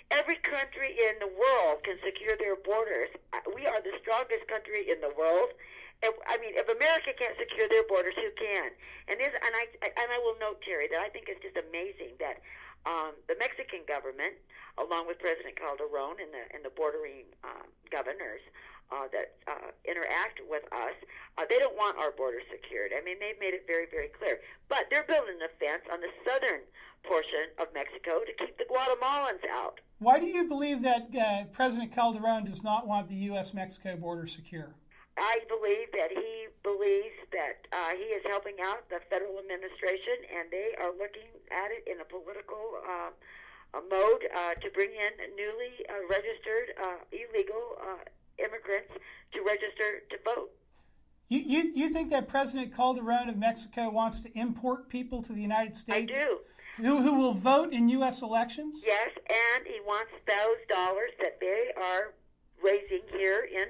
Every country in the world can secure their borders. We are the strongest country in the world. If America can't secure their borders, who can? And I will note, Terry, that I think it's just amazing that the Mexican government, along with President Calderon and the bordering governors that interact with us, they don't want our borders secured. I mean, they've made it very, very clear. But they're building a fence on the southern portion of Mexico to keep the Guatemalans out. Why do you believe that President Calderon does not want the U.S.-Mexico border secure? I believe that he believes that he is helping out the federal administration, and they are looking at it in a political mode to bring in newly registered illegal immigrants to register to vote. You think that President Calderon of Mexico wants to import people to the United States? I do. Who will vote in U.S. elections? Yes, and he wants those dollars that they are raising here in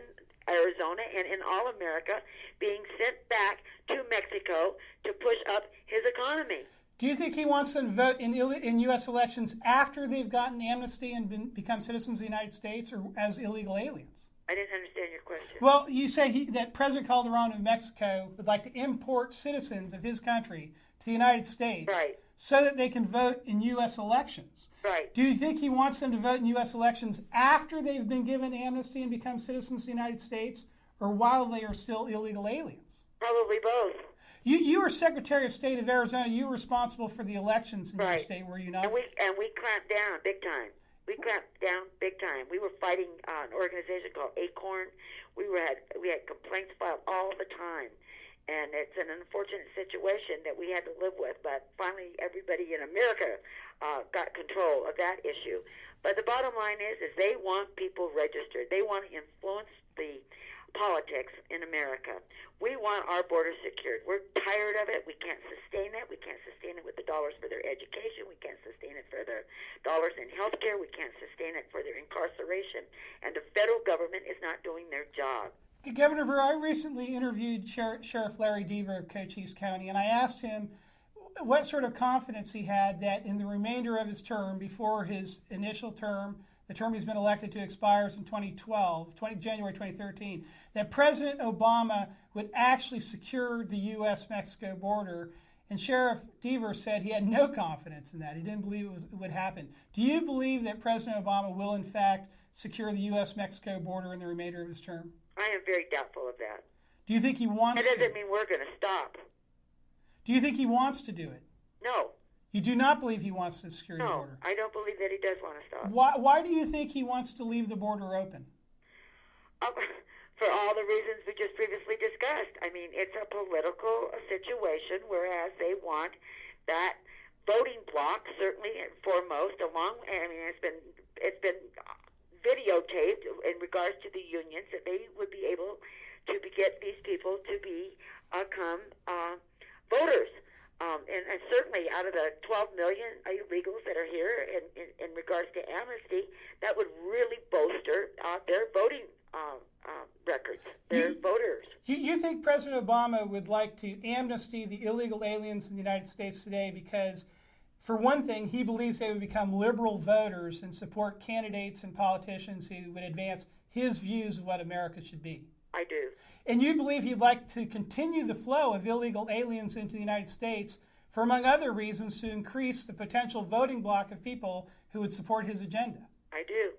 Arizona and in all America being sent back to Mexico to push up his economy. Do you think he wants them to vote in U.S. elections after they've gotten amnesty and become citizens of the United States, or as illegal aliens? I didn't understand your question. Well, you say that President Calderon of Mexico would like to import citizens of his country to the United States, right, so that they can vote in U.S. elections. Right. Do you think he wants them to vote in U.S. elections after they've been given amnesty and become citizens of the United States, or while they are still illegal aliens? Probably both. You were Secretary of State of Arizona. You were responsible for the elections in your state, were you not? And we clamped down big time. We clamped down big time. We were fighting an organization called Acorn. We had complaints filed all the time. And it's an unfortunate situation that we had to live with. But finally, everybody in America got control of that issue. But the bottom line is they want people registered. They want to influence the politics in America. We want our borders secured. We're tired of it. We can't sustain it. We can't sustain it with the dollars for their education. We can't sustain it for their dollars in health care. We can't sustain it for their incarceration. And the federal government is not doing their job. Governor Brewer, I recently interviewed Sheriff Larry Deaver of Cochise County, and I asked him what sort of confidence he had that in the remainder of his term, before his initial term, the term he's been elected to expires in January 2013, that President Obama would actually secure the U.S.-Mexico border. And Sheriff Deaver said he had no confidence in that. He didn't believe it would happen. Do you believe that President Obama will, in fact, secure the U.S.-Mexico border in the remainder of his term? I am very doubtful of that. Do you think he wants to? That doesn't mean we're going to stop. Do you think he wants to do it? No. You do not believe he wants to secure the border? No, I don't believe that he does want to stop. Why do you think he wants to leave the border open? For all the reasons we just previously discussed. I mean, it's a political situation, whereas they want that voting bloc, certainly and foremost, it's been videotaped in regards to the unions, that they would be able to get these people to become voters. And certainly out of the 12 million illegals that are here in regards to amnesty, that would really bolster their voting records, their voters. You think President Obama would like to amnesty the illegal aliens in the United States today because, for one thing, he believes they would become liberal voters and support candidates and politicians who would advance his views of what America should be? I do. And you believe he'd like to continue the flow of illegal aliens into the United States for, among other reasons, to increase the potential voting bloc of people who would support his agenda? I do.